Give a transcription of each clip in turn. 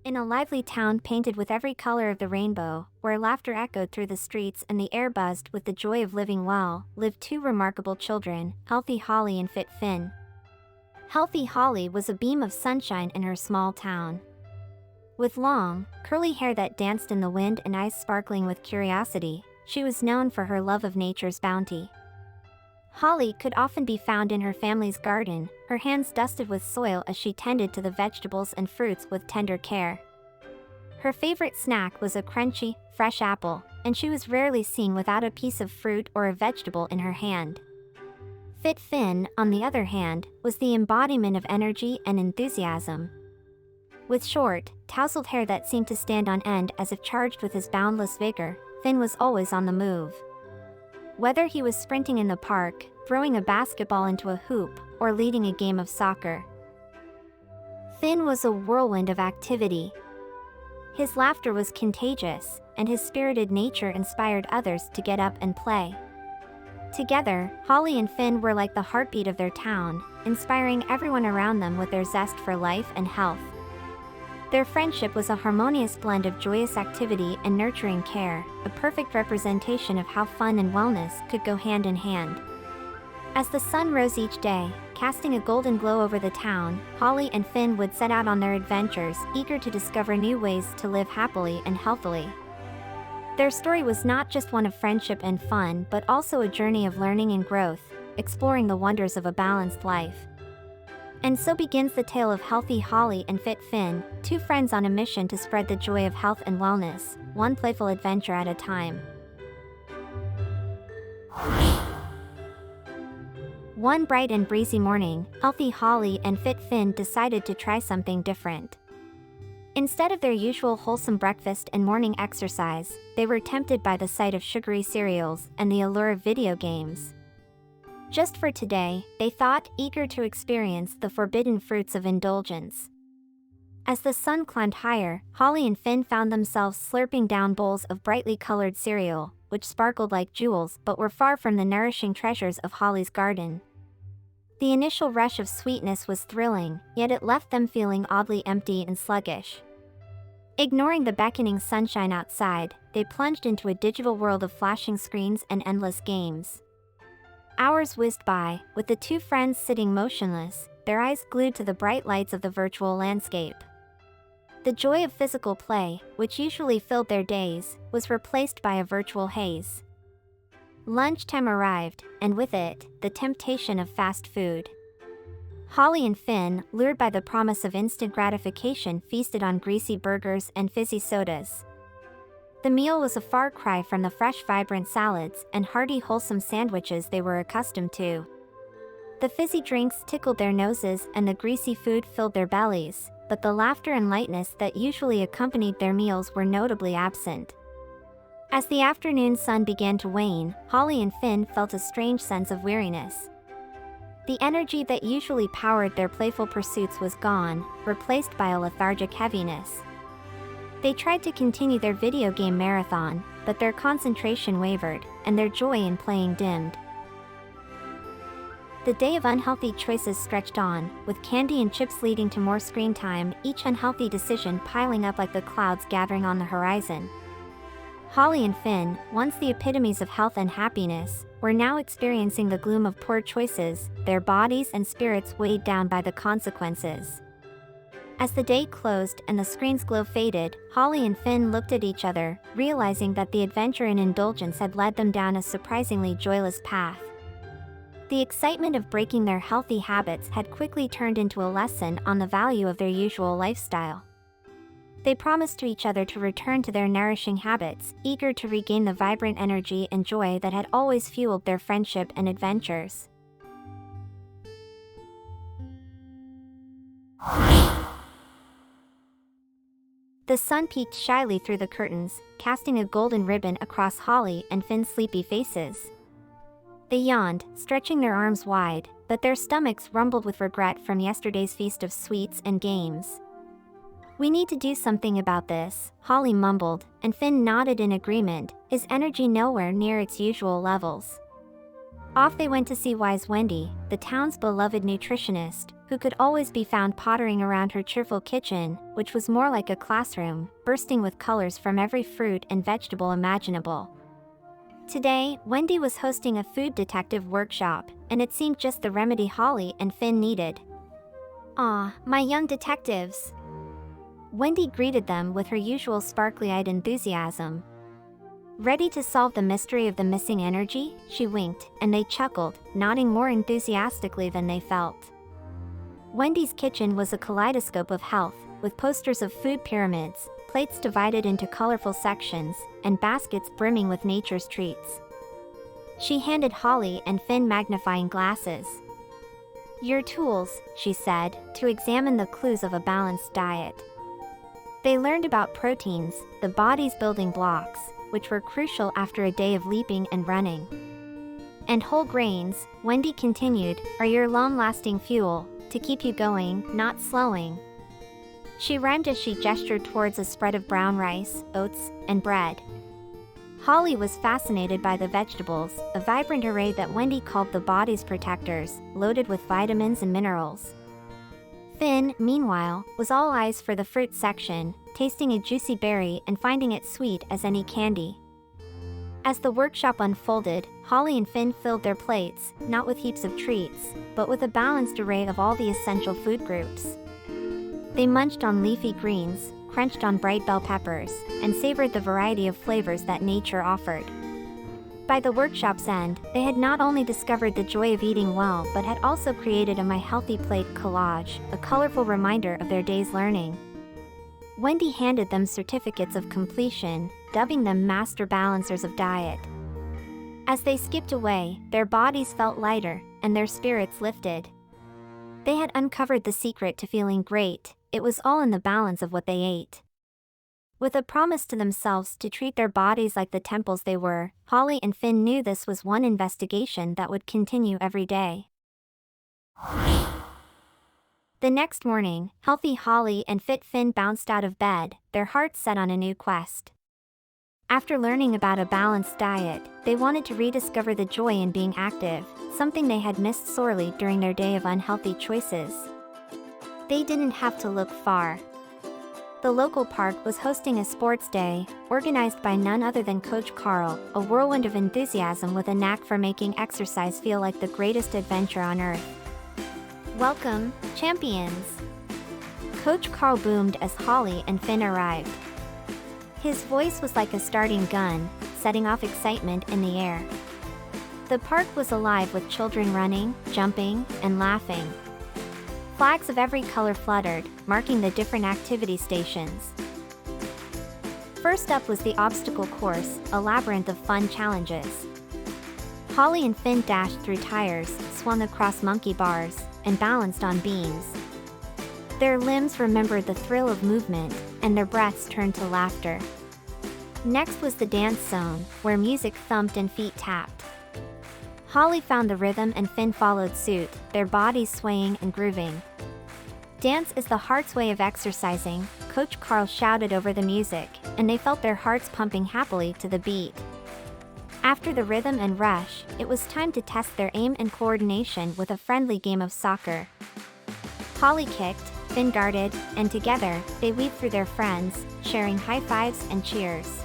In a lively town painted with every color of the rainbow, where laughter echoed through the streets and the air buzzed with the joy of living well, lived two remarkable children, Healthy Holly and Fit Finn. Healthy Holly was a beam of sunshine in her small town. With long, curly hair that danced in the wind and eyes sparkling with curiosity, she was known for her love of nature's bounty. Holly could often be found in her family's garden, her hands dusted with soil as she tended to the vegetables and fruits with tender care. Her favorite snack was a crunchy, fresh apple, and she was rarely seen without a piece of fruit or a vegetable in her hand. Fit Finn, on the other hand, was the embodiment of energy and enthusiasm. With short, tousled hair that seemed to stand on end as if charged with his boundless vigor, Finn was always on the move. Whether he was sprinting in the park, throwing a basketball into a hoop, or leading a game of soccer, Finn was a whirlwind of activity. His laughter was contagious, and his spirited nature inspired others to get up and play. Together, Holly and Finn were like the heartbeat of their town, inspiring everyone around them with their zest for life and health. Their friendship was a harmonious blend of joyous activity and nurturing care, a perfect representation of how fun and wellness could go hand in hand. As the sun rose each day, casting a golden glow over the town, Holly and Finn would set out on their adventures, eager to discover new ways to live happily and healthily. Their story was not just one of friendship and fun, but also a journey of learning and growth, exploring the wonders of a balanced life. And so begins the tale of Healthy Holly and Fit Finn, two friends on a mission to spread the joy of health and wellness, one playful adventure at a time. One bright and breezy morning, Healthy Holly and Fit Finn decided to try something different. Instead of their usual wholesome breakfast and morning exercise, they were tempted by the sight of sugary cereals and the allure of video games. Just for today, they thought, eager to experience the forbidden fruits of indulgence. As the sun climbed higher, Holly and Finn found themselves slurping down bowls of brightly colored cereal, which sparkled like jewels but were far from the nourishing treasures of Holly's garden. The initial rush of sweetness was thrilling, yet it left them feeling oddly empty and sluggish. Ignoring the beckoning sunshine outside, they plunged into a digital world of flashing screens and endless games. Hours whizzed by, with the two friends sitting motionless, their eyes glued to the bright lights of the virtual landscape. The joy of physical play, which usually filled their days, was replaced by a virtual haze. Lunchtime arrived, and with it, the temptation of fast food. Holly and Finn, lured by the promise of instant gratification, feasted on greasy burgers and fizzy sodas. The meal was a far cry from the fresh, vibrant salads and hearty, wholesome sandwiches they were accustomed to. The fizzy drinks tickled their noses and the greasy food filled their bellies, but the laughter and lightness that usually accompanied their meals were notably absent. As the afternoon sun began to wane, Holly and Finn felt a strange sense of weariness. The energy that usually powered their playful pursuits was gone, replaced by a lethargic heaviness. They tried to continue their video game marathon, but their concentration wavered, and their joy in playing dimmed. The day of unhealthy choices stretched on, with candy and chips leading to more screen time, each unhealthy decision piling up like the clouds gathering on the horizon. Holly and Finn, once the epitomes of health and happiness, were now experiencing the gloom of poor choices, their bodies and spirits weighed down by the consequences. As the day closed and the screen's glow faded, Holly and Finn looked at each other, realizing that the adventure and indulgence had led them down a surprisingly joyless path. The excitement of breaking their healthy habits had quickly turned into a lesson on the value of their usual lifestyle. They promised to each other to return to their nourishing habits, eager to regain the vibrant energy and joy that had always fueled their friendship and adventures. The sun peeked shyly through the curtains, casting a golden ribbon across Holly and Finn's sleepy faces. They yawned, stretching their arms wide, but their stomachs rumbled with regret from yesterday's feast of sweets and games. "We need to do something about this," Holly mumbled, and Finn nodded in agreement, his energy nowhere near its usual levels. Off they went to see Wise Wendy, the town's beloved nutritionist, who could always be found pottering around her cheerful kitchen, which was more like a classroom, bursting with colors from every fruit and vegetable imaginable. Today, Wendy was hosting a food detective workshop, and it seemed just the remedy Holly and Finn needed. "Ah, my young detectives." Wendy greeted them with her usual sparkly-eyed enthusiasm. Ready to solve the mystery of the missing energy? She winked, and they chuckled, nodding more enthusiastically than they felt. Wendy's kitchen was a kaleidoscope of health, with posters of food pyramids, plates divided into colorful sections, and baskets brimming with nature's treats. She handed Holly and Finn magnifying glasses. "Your tools," she said, "to examine the clues of a balanced diet." They learned about proteins, the body's building blocks, which were crucial after a day of leaping and running. "And whole grains," Wendy continued, "are your long-lasting fuel, to keep you going, not slowing." She rhymed as she gestured towards a spread of brown rice, oats, and bread. Holly was fascinated by the vegetables, a vibrant array that Wendy called the body's protectors, loaded with vitamins and minerals. Finn, meanwhile, was all eyes for the fruit section, tasting a juicy berry and finding it sweet as any candy. As the workshop unfolded, Holly and Finn filled their plates, not with heaps of treats, but with a balanced array of all the essential food groups. They munched on leafy greens, crunched on bright bell peppers, and savored the variety of flavors that nature offered. By the workshop's end, they had not only discovered the joy of eating well but had also created a My Healthy Plate collage, a colorful reminder of their day's learning. Wendy handed them certificates of completion, dubbing them Master Balancers of Diet. As they skipped away, their bodies felt lighter, and their spirits lifted. They had uncovered the secret to feeling great. It was all in the balance of what they ate. With a promise to themselves to treat their bodies like the temples they were, Holly and Finn knew this was one investigation that would continue every day. The next morning, healthy Holly and fit Finn bounced out of bed, their hearts set on a new quest. After learning about a balanced diet, they wanted to rediscover the joy in being active, something they had missed sorely during their day of unhealthy choices. They didn't have to look far. The local park was hosting a sports day, organized by none other than Coach Carl, a whirlwind of enthusiasm with a knack for making exercise feel like the greatest adventure on earth. "Welcome, champions!" Coach Carl boomed as Holly and Finn arrived. His voice was like a starting gun, setting off excitement in the air. The park was alive with children running, jumping, and laughing. Flags of every color fluttered, marking the different activity stations. First up was the obstacle course, a labyrinth of fun challenges. Holly and Finn dashed through tires, swung across monkey bars, and balanced on beams. Their limbs remembered the thrill of movement, and their breaths turned to laughter. Next was the dance zone, where music thumped and feet tapped. Holly found the rhythm and Finn followed suit, their bodies swaying and grooving. "Dance is the heart's way of exercising," Coach Carl shouted over the music, and they felt their hearts pumping happily to the beat. After the rhythm and rush, it was time to test their aim and coordination with a friendly game of soccer. Holly kicked, Finn darted, and together, they weaved through their friends, sharing high fives and cheers.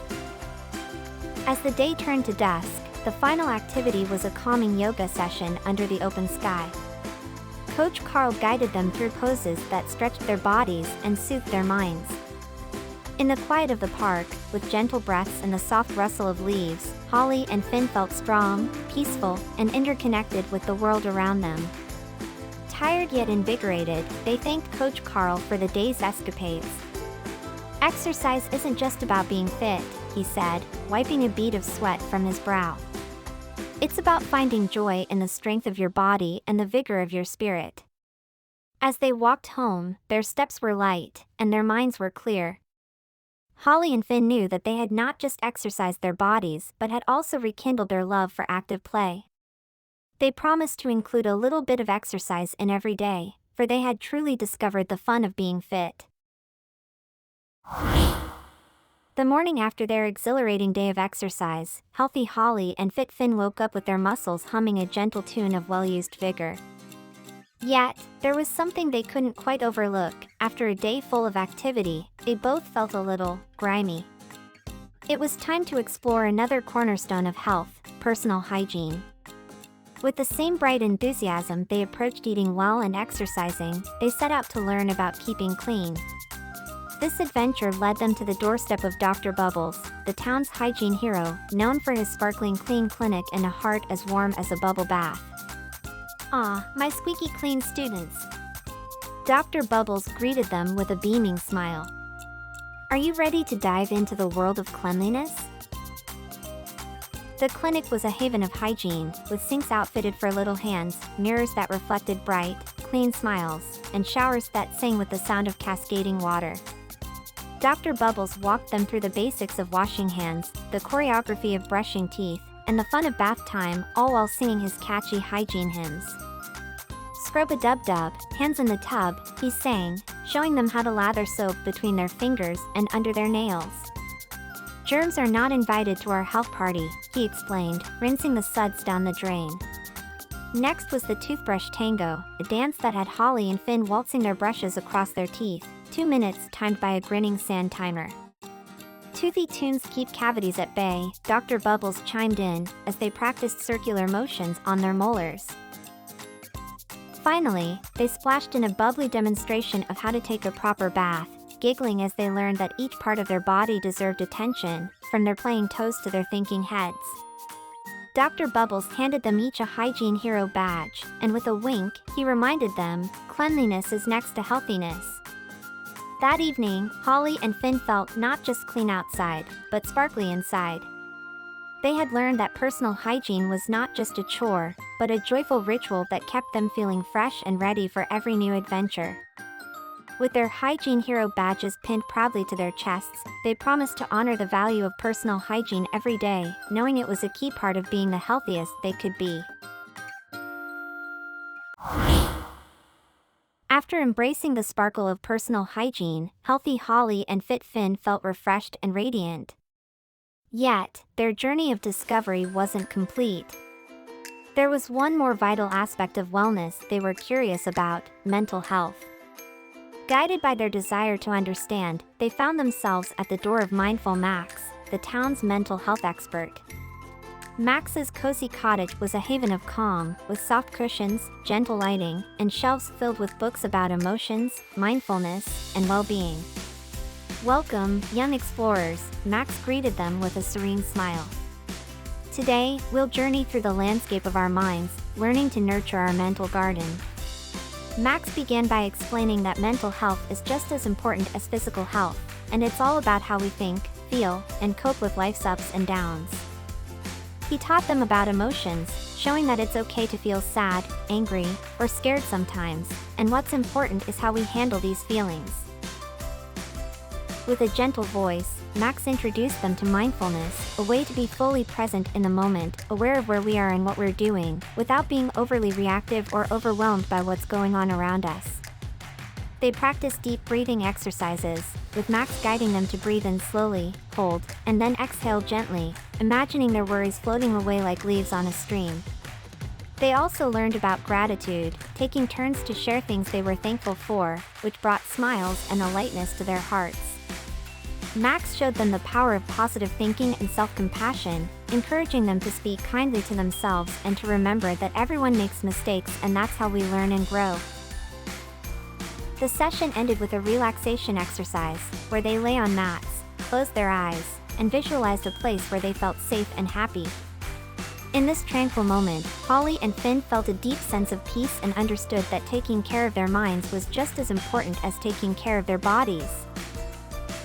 As the day turned to dusk, the final activity was a calming yoga session under the open sky. Coach Carl guided them through poses that stretched their bodies and soothed their minds. In the quiet of the park, with gentle breaths and the soft rustle of leaves, Holly and Finn felt strong, peaceful, and interconnected with the world around them. Tired yet invigorated, they thanked Coach Carl for the day's escapades. "Exercise isn't just about being fit," he said, wiping a bead of sweat from his brow. "It's about finding joy in the strength of your body and the vigor of your spirit." As they walked home, their steps were light, and their minds were clear. Holly and Finn knew that they had not just exercised their bodies but had also rekindled their love for active play. They promised to include a little bit of exercise in every day, for they had truly discovered the fun of being fit. The morning after their exhilarating day of exercise, healthy Holly and fit Finn woke up with their muscles humming a gentle tune of well-used vigor. Yet, there was something they couldn't quite overlook. After a day full of activity, they both felt a little grimy. It was time to explore another cornerstone of health, personal hygiene. With the same bright enthusiasm they approached eating well and exercising, they set out to learn about keeping clean. This adventure led them to the doorstep of Dr. Bubbles, the town's hygiene hero, known for his sparkling clean clinic and a heart as warm as a bubble bath. "Ah, my squeaky clean students." Dr. Bubbles greeted them with a beaming smile. "Are you ready to dive into the world of cleanliness?" The clinic was a haven of hygiene, with sinks outfitted for little hands, mirrors that reflected bright, clean smiles, and showers that sang with the sound of cascading water. Dr. Bubbles walked them through the basics of washing hands, the choreography of brushing teeth, and the fun of bath time, all while singing his catchy hygiene hymns. "Scrub-a-dub-dub, hands in the tub," he sang, showing them how to lather soap between their fingers and under their nails. "Germs are not invited to our health party," he explained, rinsing the suds down the drain. Next was the toothbrush tango, a dance that had Holly and Finn waltzing their brushes across their teeth, 2 minutes timed by a grinning sand timer. "Toothy tunes keep cavities at bay," Dr. Bubbles chimed in, as they practiced circular motions on their molars. Finally, they splashed in a bubbly demonstration of how to take a proper bath, giggling as they learned that each part of their body deserved attention, from their playing toes to their thinking heads. Dr. Bubbles handed them each a hygiene hero badge, and with a wink, he reminded them, cleanliness is next to healthiness. That evening, Holly and Finn felt not just clean outside, but sparkly inside. They had learned that personal hygiene was not just a chore, but a joyful ritual that kept them feeling fresh and ready for every new adventure. With their hygiene hero badges pinned proudly to their chests, they promised to honor the value of personal hygiene every day, knowing it was a key part of being the healthiest they could be. After embracing the sparkle of personal hygiene, healthy Holly and fit Finn felt refreshed and radiant. Yet, their journey of discovery wasn't complete. There was one more vital aspect of wellness they were curious about: mental health. Guided by their desire to understand, they found themselves at the door of Mindful Max, the town's mental health expert. Max's cozy cottage was a haven of calm, with soft cushions, gentle lighting, and shelves filled with books about emotions, mindfulness, and well-being. "Welcome, young explorers," Max greeted them with a serene smile. "Today, we'll journey through the landscape of our minds, learning to nurture our mental garden." Max began by explaining that mental health is just as important as physical health, and it's all about how we think, feel, and cope with life's ups and downs. He taught them about emotions, showing that it's okay to feel sad, angry, or scared sometimes, and what's important is how we handle these feelings. With a gentle voice, Max introduced them to mindfulness, a way to be fully present in the moment, aware of where we are and what we're doing, without being overly reactive or overwhelmed by what's going on around us. They practiced deep breathing exercises, with Max guiding them to breathe in slowly, hold, and then exhale gently, imagining their worries floating away like leaves on a stream. They also learned about gratitude, taking turns to share things they were thankful for, which brought smiles and a lightness to their hearts. Max showed them the power of positive thinking and self-compassion, encouraging them to speak kindly to themselves and to remember that everyone makes mistakes and that's how we learn and grow. The session ended with a relaxation exercise, where they lay on mats, closed their eyes, and visualized a place where they felt safe and happy. In this tranquil moment, Holly and Finn felt a deep sense of peace and understood that taking care of their minds was just as important as taking care of their bodies.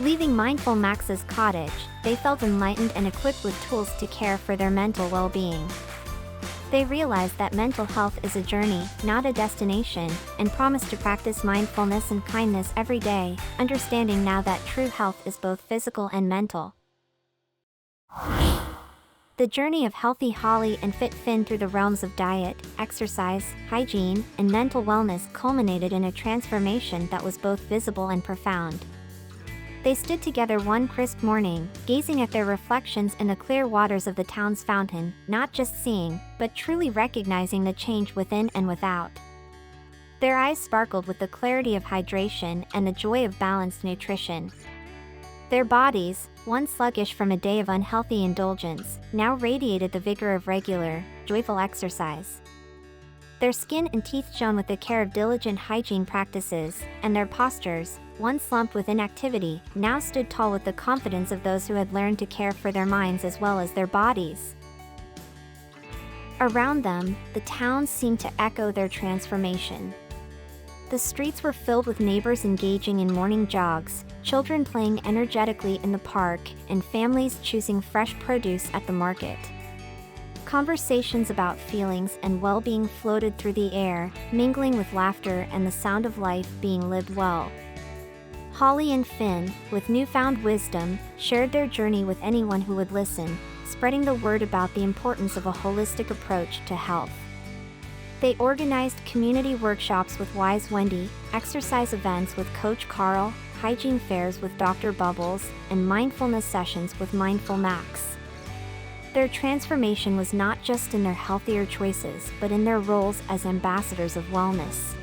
Leaving Mindful Max's cottage, they felt enlightened and equipped with tools to care for their mental well-being. They realized that mental health is a journey, not a destination, and promised to practice mindfulness and kindness every day, understanding now that true health is both physical and mental. The journey of healthy Holly and fit Finn through the realms of diet, exercise, hygiene, and mental wellness culminated in a transformation that was both visible and profound. They stood together one crisp morning, gazing at their reflections in the clear waters of the town's fountain, not just seeing, but truly recognizing the change within and without. Their eyes sparkled with the clarity of hydration and the joy of balanced nutrition. Their bodies, once sluggish from a day of unhealthy indulgence, now radiated the vigor of regular, joyful exercise. Their skin and teeth shone with the care of diligent hygiene practices, and their postures, once slumped with inactivity, now stood tall with the confidence of those who had learned to care for their minds as well as their bodies. Around them, the town seemed to echo their transformation. The streets were filled with neighbors engaging in morning jogs, children playing energetically in the park, and families choosing fresh produce at the market. Conversations about feelings and well-being floated through the air, mingling with laughter and the sound of life being lived well. Holly and Finn, with newfound wisdom, shared their journey with anyone who would listen, spreading the word about the importance of a holistic approach to health. They organized community workshops with Wise Wendy, exercise events with Coach Carl, hygiene fairs with Dr. Bubbles, and mindfulness sessions with Mindful Max. Their transformation was not just in their healthier choices but in their roles as ambassadors of wellness.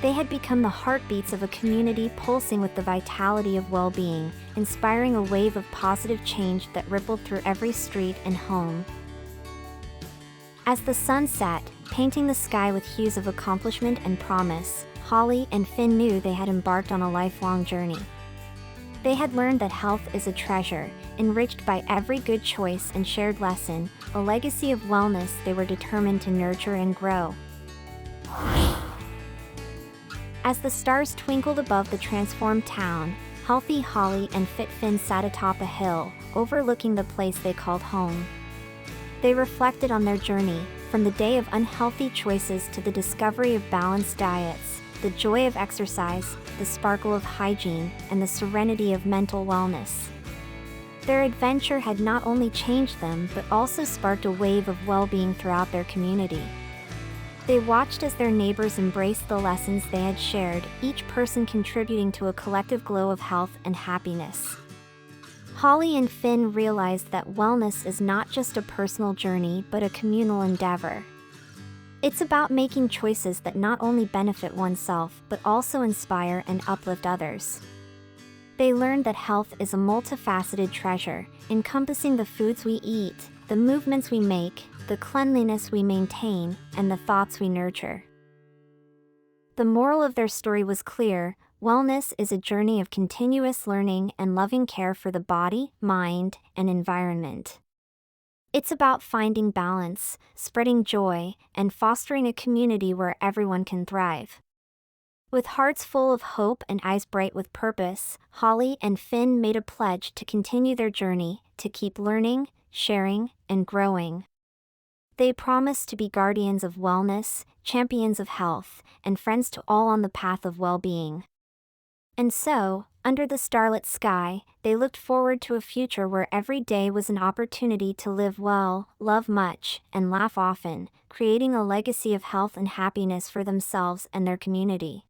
They had become the heartbeats of a community pulsing with the vitality of well-being, inspiring a wave of positive change that rippled through every street and home. As the sun set, painting the sky with hues of accomplishment and promise, Holly and Finn knew they had embarked on a lifelong journey. They had learned that health is a treasure, enriched by every good choice and shared lesson, a legacy of wellness they were determined to nurture and grow. As the stars twinkled above the transformed town, healthy Holly and fit Finn sat atop a hill, overlooking the place they called home. They reflected on their journey, from the day of unhealthy choices to the discovery of balanced diets, the joy of exercise, the sparkle of hygiene, and the serenity of mental wellness. Their adventure had not only changed them but also sparked a wave of well-being throughout their community. They watched as their neighbors embraced the lessons they had shared, each person contributing to a collective glow of health and happiness. Holly and Finn realized that wellness is not just a personal journey but a communal endeavor. It's about making choices that not only benefit oneself but also inspire and uplift others. They learned that health is a multifaceted treasure, encompassing the foods we eat, the movements we make, the cleanliness we maintain, and the thoughts we nurture. The moral of their story was clear: wellness is a journey of continuous learning and loving care for the body, mind, and environment. It's about finding balance, spreading joy, and fostering a community where everyone can thrive. With hearts full of hope and eyes bright with purpose, Holly and Finn made a pledge to continue their journey, to keep learning, sharing, and growing. They promised to be guardians of wellness, champions of health, and friends to all on the path of well-being. And so, under the starlit sky, they looked forward to a future where every day was an opportunity to live well, love much, and laugh often, creating a legacy of health and happiness for themselves and their community.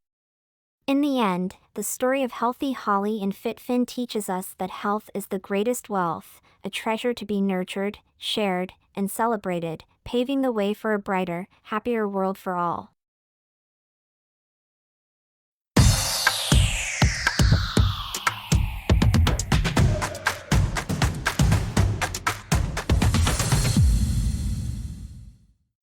In the end, the story of healthy Holly and fit Finn teaches us that health is the greatest wealth, a treasure to be nurtured, shared, and celebrated, paving the way for a brighter, happier world for all.